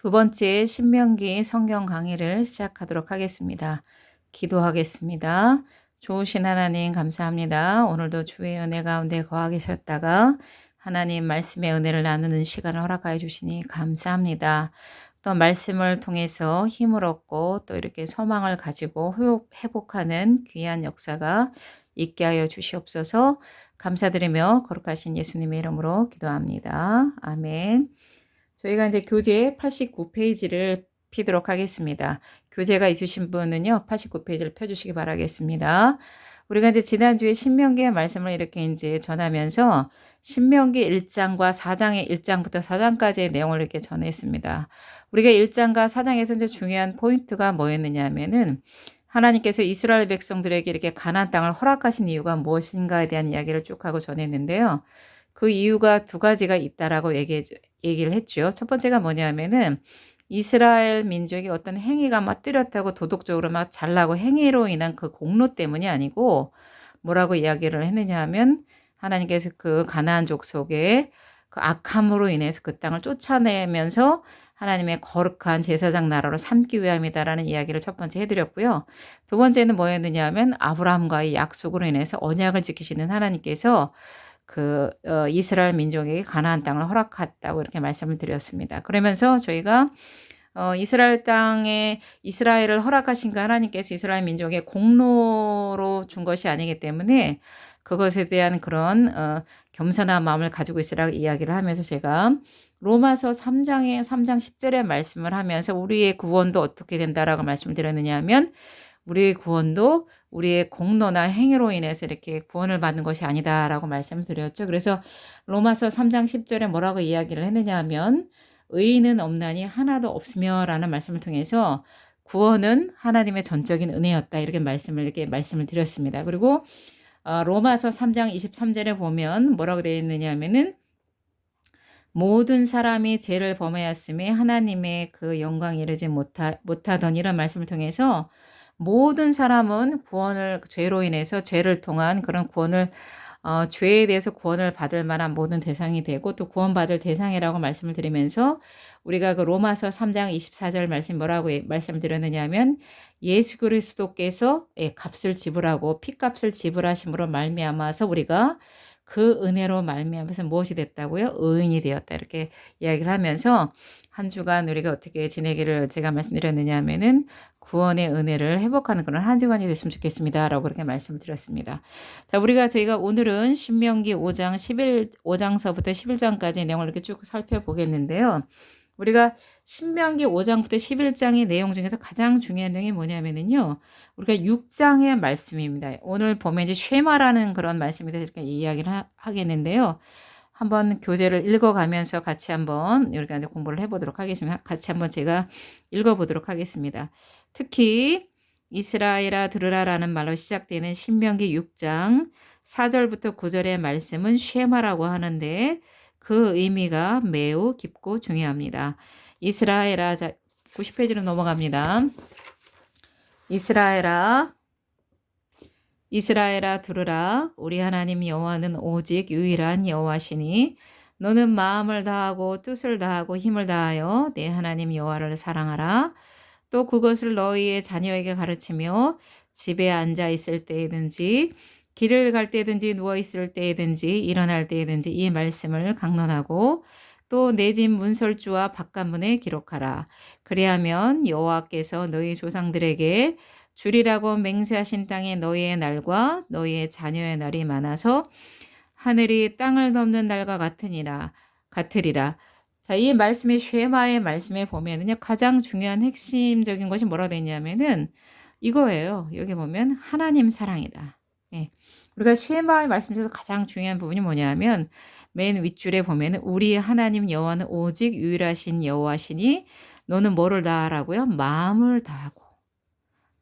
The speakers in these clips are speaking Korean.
두 번째 신명기 성경 강의를 시작하도록 하겠습니다. 기도하겠습니다. 좋으신 하나님 감사합니다. 오늘도 주의 은혜 가운데 거하 계셨다가 하나님 말씀의 은혜를 나누는 시간을 허락하여 주시니 감사합니다. 또 말씀을 통해서 힘을 얻고 또 이렇게 소망을 가지고 회복하는 귀한 역사가 있게 하여 주시옵소서. 감사드리며 거룩하신 예수님의 이름으로 기도합니다. 아멘. 저희가 이제 교재 89페이지를 피도록 하겠습니다. 교재가 있으신 분은요, 89페이지를 펴주시기 바라겠습니다. 우리가 이제 지난주에 신명기의 말씀을 이렇게 이제 전하면서 신명기 1장과 4장의 1장부터 4장까지의 내용을 이렇게 전했습니다. 우리가 1장과 4장에서 이제 중요한 포인트가 뭐였느냐 하면은 하나님께서 이스라엘 백성들에게 이렇게 가나안 땅을 허락하신 이유가 무엇인가에 대한 이야기를 쭉 하고 전했는데요. 그 이유가 두 가지가 있다라고 얘기를 했죠. 첫 번째가 뭐냐면은 이스라엘 민족이 어떤 행위가 막 뚜렷하고 도덕적으로 막 잘나고 행위로 인한 그 공로 때문이 아니고 뭐라고 이야기를 했느냐 하면 하나님께서 그 가나안 족속의 그 악함으로 인해서 그 땅을 쫓아내면서 하나님의 거룩한 제사장 나라로 삼기 위함이다라는 이야기를 첫 번째 해드렸고요. 두 번째는 뭐였느냐 하면 아브라함과의 약속으로 인해서 언약을 지키시는 하나님께서 이스라엘 민족에게 가나안 땅을 허락했다고 이렇게 말씀을 드렸습니다. 그러면서 저희가 이스라엘 땅에 이스라엘을 허락하신 그 하나님께서 이스라엘 민족의 공로로 준 것이 아니기 때문에 그것에 대한 그런 겸손한 마음을 가지고 있으라고 이야기를 하면서 제가 로마서 3장 10절의 말씀을 하면서 우리의 구원도 어떻게 된다라고 말씀을 드렸느냐 하면 우리의 구원도 우리의 공로나 행위로 인해서 이렇게 구원을 받는 것이 아니다라고 말씀을 드렸죠. 그래서 로마서 3장 10절에 뭐라고 이야기를 했느냐 하면 의인은 없나니 하나도 없으며 라는 말씀을 통해서 구원은 하나님의 전적인 은혜였다 이렇게 말씀을 드렸습니다. 그리고 로마서 3장 23절에 보면 뭐라고 되어 있느냐 하면은 모든 사람이 죄를 범하였음에 하나님의 그 영광에 이르지 못하더니라는 말씀을 통해서 모든 사람은 구원을 죄로 인해서 죄를 통한 그런 구원을 죄에 대해서 구원을 받을 만한 모든 대상이 되고 또 구원받을 대상이라고 말씀을 드리면서 우리가 그 로마서 3장 24절 말씀 뭐라고 말씀을 드렸느냐 하면 예수 그리스도께서 값을 지불하고 피값을 지불하심으로 말미암아서 우리가 그 은혜로 말미암아서 무엇이 됐다고요? 의인이 되었다 이렇게 이야기를 하면서 한 주간 우리가 어떻게 지내기를 제가 말씀드렸느냐 하면은 구원의 은혜를 회복하는 그런 한 주간이 됐으면 좋겠습니다 라고 그렇게 말씀을 드렸습니다. 자, 저희가 오늘은 신명기 5장서부터 11장까지 내용을 이렇게 쭉 살펴보겠는데요. 우리가 신명기 5장부터 11장의 내용 중에서 가장 중요한 내용이 뭐냐면은요. 우리가 6장의 말씀입니다. 오늘 보면 이제 쉐마라는 그런 말씀에 대해서 이렇게 이야기를 하겠는데요. 한번 교재를 읽어가면서 같이 한번 우리가 이제 공부를 해보도록 하겠습니다. 같이 한번 제가 읽어보도록 하겠습니다. 특히 이스라엘아 들으라라는 말로 시작되는 신명기 6장 4절부터 9절의 말씀은 쉐마라고 하는데 그 의미가 매우 깊고 중요합니다. 이스라엘아 90페이지로 넘어갑니다. 이스라엘아 들으라 우리 하나님 여호와는 오직 유일한 여호와시니 너는 마음을 다하고 뜻을 다하고 힘을 다하여 내 하나님 여호와를 사랑하라. 또 그것을 너희의 자녀에게 가르치며 집에 앉아 있을 때이든지 길을 갈 때든지 누워 있을 때이든지 일어날 때이든지 이 말씀을 강론하고 또 내 집 문설주와 바깥문에 기록하라. 그리하면 여호와께서 너희 조상들에게 주리라고 맹세하신 땅에 너희의 날과 너희의 자녀의 날이 많아서 하늘이 땅을 덮는 날과 같으리라. 자, 이 말씀의 쉐마의 말씀에 보면은요, 가장 중요한 핵심적인 것이 뭐라고 되어 있냐면은 이거예요. 여기 보면 하나님 사랑이다. 예. 우리가 쉐마의 말씀 중에서 가장 중요한 부분이 뭐냐면 맨 윗줄에 보면은 우리 하나님 여호와는 오직 유일하신 여호와시니 너는 뭐를 다하라고요? 마음을 다하고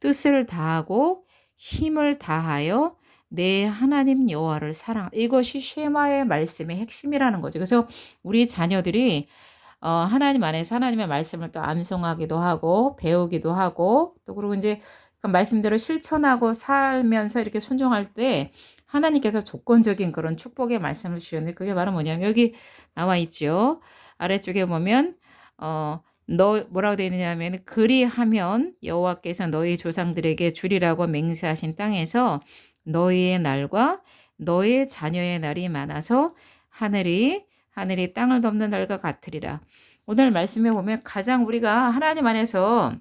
뜻을 다하고 힘을 다하여 내 하나님 여호와를 사랑. 이것이 쉐마의 말씀의 핵심이라는 거죠. 그래서 우리 자녀들이 하나님 안에서 하나님의 말씀을 또 암송하기도 하고 배우기도 하고 또 그리고 이제 그 말씀대로 실천하고 살면서 이렇게 순종할 때 하나님께서 조건적인 그런 축복의 말씀을 주셨는데 그게 바로 뭐냐면 여기 나와 있죠. 아래쪽에 보면 너 뭐라고 되어 있느냐 하면 그리하면 여호와께서 너희 조상들에게 주리라고 맹세하신 땅에서 너희의 날과 너희 자녀의 날이 많아서 하늘이 땅을 덮는 날과 같으리라. 오늘 말씀에 보면 가장 우리가 하나님 안에서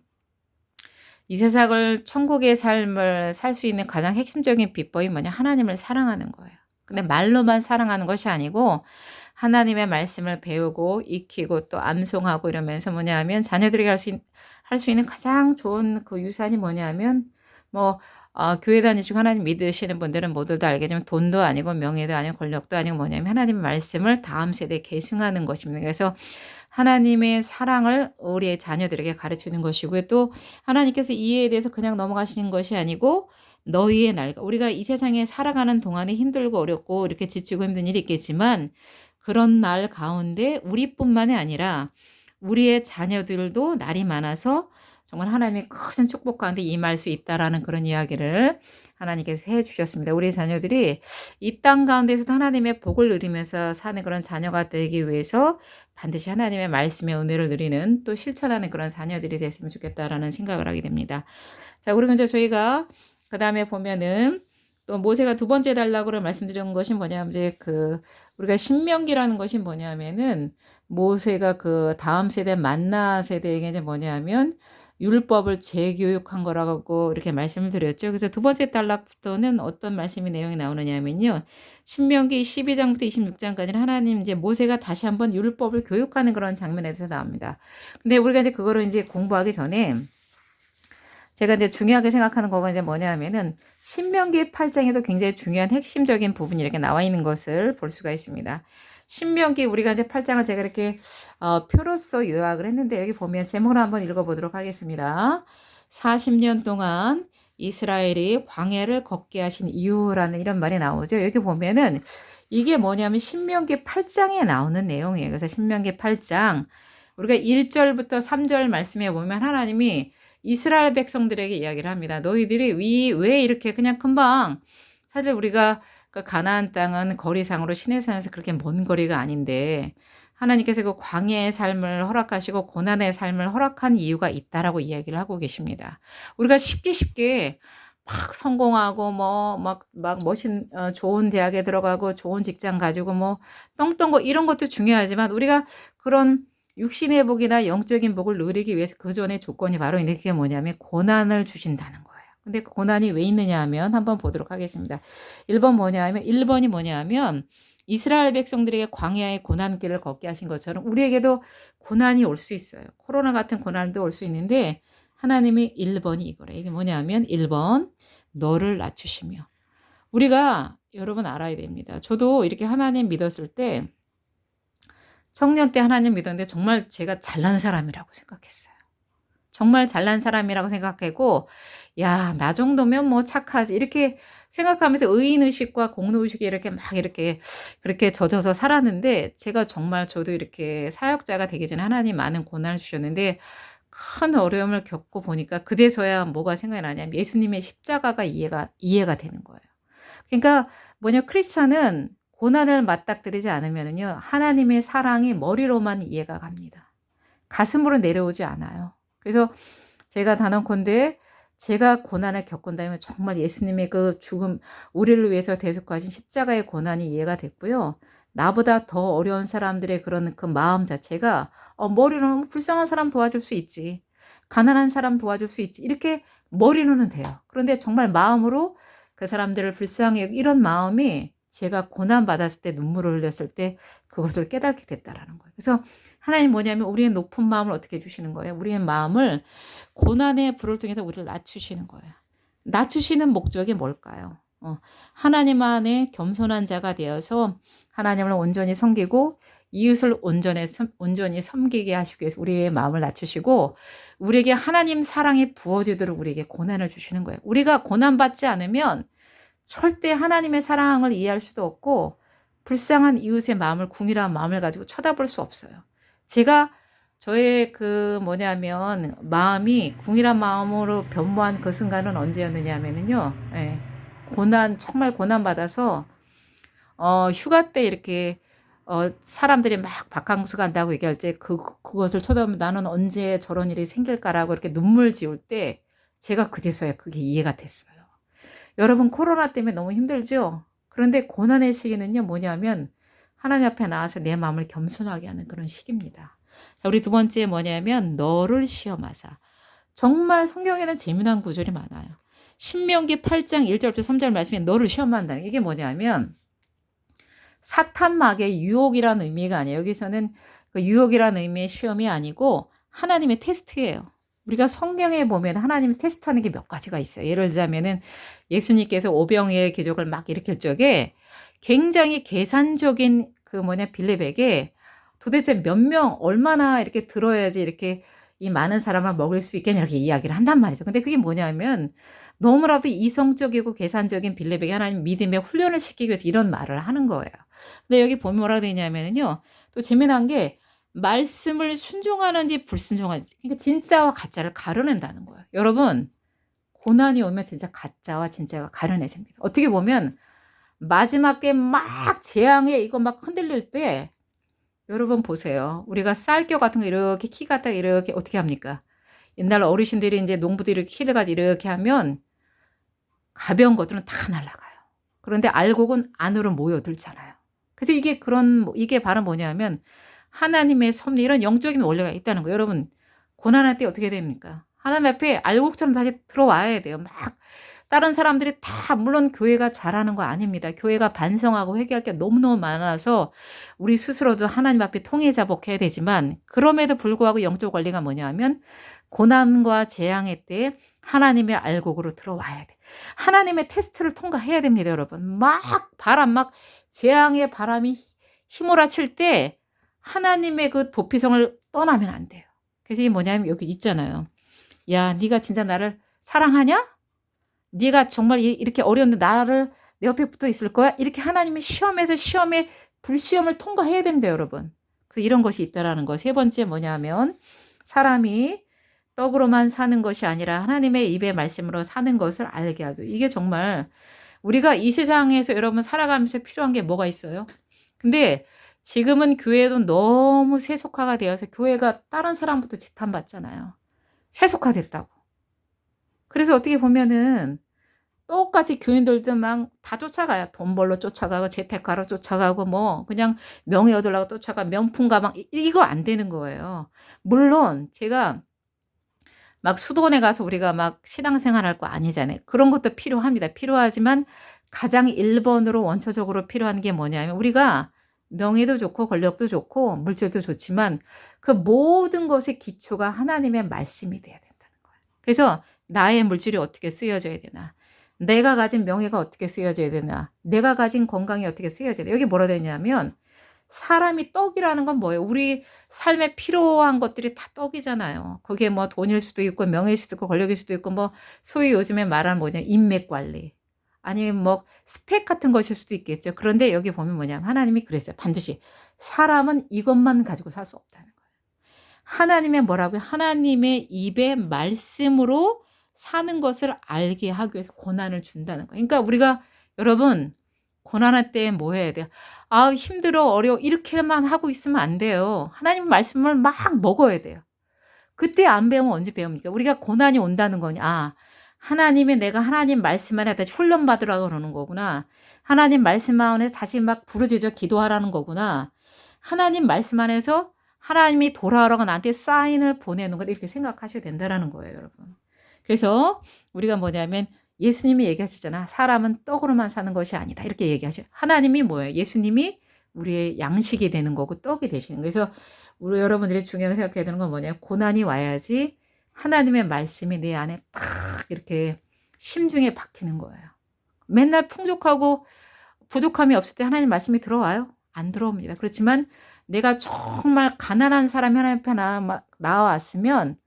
이 세상을 천국의 삶을 살 수 있는 가장 핵심적인 비법이 뭐냐? 하나님을 사랑하는 거예요. 근데 말로만 사랑하는 것이 아니고 하나님의 말씀을 배우고 익히고 또 암송하고 이러면서 뭐냐 하면 자녀들에게 할 수 있는 가장 좋은 그 유산이 뭐냐 하면 뭐 교회 다니시고 하나님 믿으시는 분들은 모두 다 알겠지만 돈도 아니고 명예도 아니고 권력도 아니고 뭐냐면 하나님의 말씀을 다음 세대에 계승하는 것입니다. 그래서 하나님의 사랑을 우리의 자녀들에게 가르치는 것이고요. 또 하나님께서 이해에 대해서 그냥 넘어가시는 것이 아니고 너희의 날, 우리가 이 세상에 살아가는 동안에 힘들고 어렵고 이렇게 지치고 힘든 일이 있겠지만 그런 날 가운데 우리뿐만이 아니라 우리의 자녀들도 날이 많아서 정말 하나님의 큰 축복 가운데 임할 수 있다라는 그런 이야기를 하나님께서 해 주셨습니다. 우리 자녀들이 이 땅 가운데서도 하나님의 복을 누리면서 사는 그런 자녀가 되기 위해서 반드시 하나님의 말씀의 은혜를 누리는 또 실천하는 그런 자녀들이 됐으면 좋겠다라는 생각을 하게 됩니다. 자, 그리고 이제 저희가 그 다음에 보면은 또 모세가 두 번째 달라고 말씀드린 것이 뭐냐면 이제 우리가 신명기라는 것이 뭐냐면은 모세가 그 다음 세대 만나 세대에게 이제 뭐냐면 율법을 재교육한 거라고 이렇게 말씀을 드렸죠. 그래서 두 번째 단락부터는 어떤 말씀이 내용이 나오느냐면요. 신명기 12장부터 26장까지는 하나님 이제 모세가 다시 한번 율법을 교육하는 그런 장면에서 나옵니다. 근데 우리가 이제 그거를 이제 공부하기 전에 제가 이제 중요하게 생각하는 거가 이제 뭐냐 하면은 신명기 8장에도 굉장히 중요한 핵심적인 부분이 이렇게 나와 있는 것을 볼 수가 있습니다. 신명기 우리가 이제 8장을 제가 이렇게 표로써 요약을 했는데 여기 보면 제목을 한번 읽어보도록 하겠습니다. 40년 동안 이스라엘이 광야를 걷게 하신 이유라는 이런 말이 나오죠. 여기 보면은 이게 뭐냐면 신명기 8장에 나오는 내용이에요. 그래서 신명기 8장 우리가 1절부터 3절 말씀에 보면 하나님이 이스라엘 백성들에게 이야기를 합니다. 너희들이 왜 이렇게 그냥 금방 사실 우리가 그 가나안 땅은 거리상으로 시내산에서 그렇게 먼 거리가 아닌데 하나님께서 그 광야의 삶을 허락하시고 고난의 삶을 허락한 이유가 있다라고 이야기를 하고 계십니다. 우리가 쉽게 막 성공하고 막 좋은 대학에 들어가고 좋은 직장 가지고 떵떵거 이런 것도 중요하지만 우리가 그런 육신의 복이나 영적인 복을 누리기 위해서 그 전에 조건이 바로 있는데 그게 뭐냐면 고난을 주신다는 거예요. 근데 그 고난이 왜 있느냐 하면 한번 보도록 하겠습니다. 1번이 뭐냐 하면 이스라엘 백성들에게 광야의 고난길을 걷게 하신 것처럼 우리에게도 고난이 올 수 있어요. 코로나 같은 고난도 올 수 있는데 하나님이 1번이 이거래. 이게 뭐냐 하면 1번 너를 낮추시며 우리가 여러분 알아야 됩니다. 저도 이렇게 하나님 믿었을 때 청년 때 하나님 믿었는데 정말 제가 잘난 사람이라고 생각했어요. 정말 잘난 사람이라고 생각하고 야, 나 정도면 뭐 착하지 이렇게 생각하면서 의인의식과 공로의식이 이렇게 막 이렇게 그렇게 젖어서 살았는데 제가 정말 저도 이렇게 사역자가 되기 전에 하나님 많은 고난을 주셨는데 큰 어려움을 겪고 보니까 그제서야 뭐가 생각이 나냐면 예수님의 십자가가 이해가 되는 거예요. 그러니까 크리스찬은 고난을 맞닥뜨리지 않으면요 하나님의 사랑이 머리로만 이해가 갑니다. 가슴으로 내려오지 않아요. 그래서 제가 단언컨대 제가 고난을 겪은다면 정말 예수님의 그 죽음, 우리를 위해서 대속하신 십자가의 고난이 이해가 됐고요. 나보다 더 어려운 사람들의 그런 그 마음 자체가 머리로는 불쌍한 사람 도와줄 수 있지. 가난한 사람 도와줄 수 있지. 이렇게 머리로는 돼요. 그런데 정말 마음으로 그 사람들을 불쌍히 이런 마음이 제가 고난받았을 때 눈물을 흘렸을 때 그것을 깨닫게 됐다라는 거예요. 그래서 하나님 뭐냐면 우리의 높은 마음을 어떻게 주시는 거예요? 우리의 마음을 고난의 불을 통해서 우리를 낮추시는 거예요. 낮추시는 목적이 뭘까요? 하나님 안에 겸손한 자가 되어서 하나님을 온전히 섬기고 이웃을 온전히 섬기게 하시기 위해서 우리의 마음을 낮추시고 우리에게 하나님 사랑이 부어지도록 우리에게 고난을 주시는 거예요. 우리가 고난받지 않으면 절대 하나님의 사랑을 이해할 수도 없고 불쌍한 이웃의 마음을 궁일한 마음을 가지고 쳐다볼 수 없어요. 제가 저의 마음이 궁일한 마음으로 변모한 그 순간은 언제였느냐 하면은요. 정말 고난 받아서 휴가 때 이렇게 사람들이 막 바캉스 간다고 얘기할 때 그것을 쳐다보면 나는 언제 저런 일이 생길까라고 이렇게 눈물 지을 때 제가 그제서야 그게 이해가 됐어요. 여러분 코로나 때문에 너무 힘들죠? 그런데 고난의 시기는요 뭐냐면 하나님 앞에 나와서 내 마음을 겸손하게 하는 그런 시기입니다. 자, 우리 두 번째 뭐냐면 너를 시험하사. 정말 성경에는 재미난 구절이 많아요. 신명기 8장 1절부터 3절 말씀에 너를 시험한다는 이게 뭐냐면 사탄막의 유혹이라는 의미가 아니에요. 여기서는 그 유혹이라는 의미의 시험이 아니고 하나님의 테스트예요. 우리가 성경에 보면 하나님이 테스트하는 게 몇 가지가 있어요. 예를 들자면은 예수님께서 오병이의 기적을 막 일으킬 적에 굉장히 계산적인 빌립에게 도대체 몇 명 얼마나 이렇게 들어야지 이렇게 이 많은 사람을 먹일 수 있겠냐 이렇게 이야기를 한단 말이죠. 근데 그게 뭐냐면 너무나도 이성적이고 계산적인 빌립에게 하나님 믿음의 훈련을 시키기 위해서 이런 말을 하는 거예요. 근데 여기 보면 뭐라고 되어 있냐면요. 또 재미난 게 말씀을 순종하는지 불순종하는지 그러니까 진짜와 가짜를 가려낸다는 거예요. 여러분 고난이 오면 진짜 가짜와 진짜가 가려내집니다. 어떻게 보면 마지막에 막 재앙에 이거 막 흔들릴 때 여러분 보세요. 우리가 쌀겨 같은 거 이렇게 키 갖다가 이렇게 어떻게 합니까? 옛날 어르신들이 이제 농부들이 이렇게 키를 가지고 이렇게 하면 가벼운 것들은 다 날아가요. 그런데 알곡은 안으로 모여들잖아요. 그래서 이게 바로 뭐냐면 하나님의 섭리 이런 영적인 원리가 있다는 거예요. 여러분 고난할 때 어떻게 됩니까? 하나님 앞에 알곡처럼 다시 들어와야 돼요. 막 다른 사람들이 다 물론 교회가 잘하는 거 아닙니다. 교회가 반성하고 회개할 게 너무너무 많아서 우리 스스로도 하나님 앞에 통회자복해야 되지만 그럼에도 불구하고 영적 관리가 뭐냐면 고난과 재앙의 때에 하나님의 알곡으로 들어와야 돼. 하나님의 테스트를 통과해야 됩니다, 여러분. 막 재앙의 바람이 휘몰아칠 때 하나님의 그 도피성을 떠나면 안 돼요. 그래서 이게 뭐냐면 여기 있잖아요. 야, 네가 진짜 나를 사랑하냐? 네가 정말 이렇게 어려운데 나를 내 옆에 붙어 있을 거야? 이렇게 하나님이 시험에 불시험을 통과해야 됩니다, 여러분. 그래서 이런 것이 있다라는 거. 세 번째 뭐냐면 사람이 떡으로만 사는 것이 아니라 하나님의 입의 말씀으로 사는 것을 알게 하고 이게 정말 우리가 이 세상에서 여러분 살아가면서 필요한 게 뭐가 있어요? 근데 지금은 교회도 너무 세속화가 되어서 교회가 다른 사람부터 지탄받잖아요. 세속화됐다고. 그래서 어떻게 보면은 똑같이 교인들도 막 다 쫓아가요. 돈 벌러 쫓아가고 재테크하러 쫓아가고 뭐 그냥 명예 얻으려고 쫓아가 명품 가방 이거 안 되는 거예요. 물론 제가 막 수도원에 가서 우리가 막 신앙생활할 거 아니잖아요. 그런 것도 필요합니다. 필요하지만 가장 1번으로 원초적으로 필요한 게 뭐냐면 우리가 명예도 좋고 권력도 좋고 물질도 좋지만 그 모든 것의 기초가 하나님의 말씀이 돼야 된다는 거예요. 그래서 나의 물질이 어떻게 쓰여져야 되나? 내가 가진 명예가 어떻게 쓰여져야 되나? 내가 가진 건강이 어떻게 쓰여져야 되나? 여기 뭐라 되냐면 사람이 떡이라는 건 뭐예요? 우리 삶에 필요한 것들이 다 떡이잖아요. 그게 뭐 돈일 수도 있고 명예일 수도 있고 권력일 수도 있고 뭐 소위 요즘에 말하는 뭐냐 인맥 관리 아니면 뭐 스펙 같은 것일 수도 있겠죠. 그런데 여기 보면 뭐냐면 하나님이 그랬어요. 반드시 사람은 이것만 가지고 살 수 없다는 거예요. 하나님의 뭐라고요? 하나님의 입의 말씀으로 사는 것을 알게 하기 위해서 고난을 준다는 거예요. 그러니까 우리가 여러분 고난할 때 뭐 해야 돼요? 아 힘들어 어려워 이렇게만 하고 있으면 안 돼요. 하나님 말씀을 막 먹어야 돼요. 그때 안 배우면 언제 배웁니까? 우리가 고난이 온다는 거냐. 아 하나님이 내가 하나님 말씀 안에 다시 훈련받으라고 그러는 거구나. 하나님 말씀 안에서 다시 막 부르짖어 기도하라는 거구나. 하나님 말씀 안에서 하나님이 돌아오라고 나한테 사인을 보내는 걸 이렇게 생각하셔야 된다는 거예요, 여러분. 그래서 우리가 뭐냐면 예수님이 얘기하셨잖아. 사람은 떡으로만 사는 것이 아니다. 이렇게 얘기하셔요. 하나님이 뭐예요? 예수님이 우리의 양식이 되는 거고 떡이 되시는 거예요. 그래서 우리 여러분들이 중요하게 생각해야 되는 건 뭐냐면 고난이 와야지 하나님의 말씀이 내 안에 탁 이렇게 심중에 박히는 거예요. 맨날 풍족하고 부족함이 없을 때 하나님 말씀이 들어와요? 안 들어옵니다. 그렇지만 내가 정말 가난한 사람이 하나님 앞에 나왔으면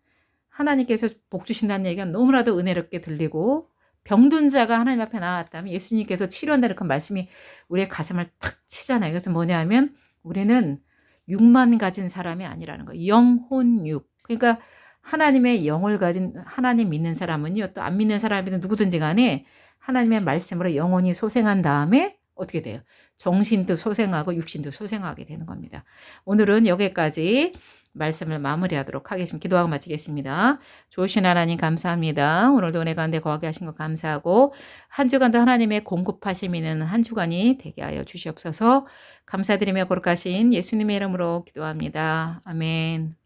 하나님께서 복 주신다는 얘기가 너무나도 은혜롭게 들리고 병든 자가 하나님 앞에 나왔다면 예수님께서 치료한다는 그 말씀이 우리의 가슴을 탁 치잖아요. 그래서 뭐냐면 우리는 육만 가진 사람이 아니라는 거예요. 영혼육. 그러니까 하나님의 영을 가진 하나님 믿는 사람은요. 또 안 믿는 사람이든 누구든지 간에 하나님의 말씀으로 영혼이 소생한 다음에 어떻게 돼요? 정신도 소생하고 육신도 소생하게 되는 겁니다. 오늘은 여기까지 말씀을 마무리하도록 하겠습니다. 기도하고 마치겠습니다. 좋으신 하나님 감사합니다. 오늘도 은혜 가운데 거하게 하신 것 감사하고 한 주간도 하나님의 공급하심 있는 한 주간이 되게 하여 주시옵소서. 감사드리며 거룩하신 예수님의 이름으로 기도합니다. 아멘.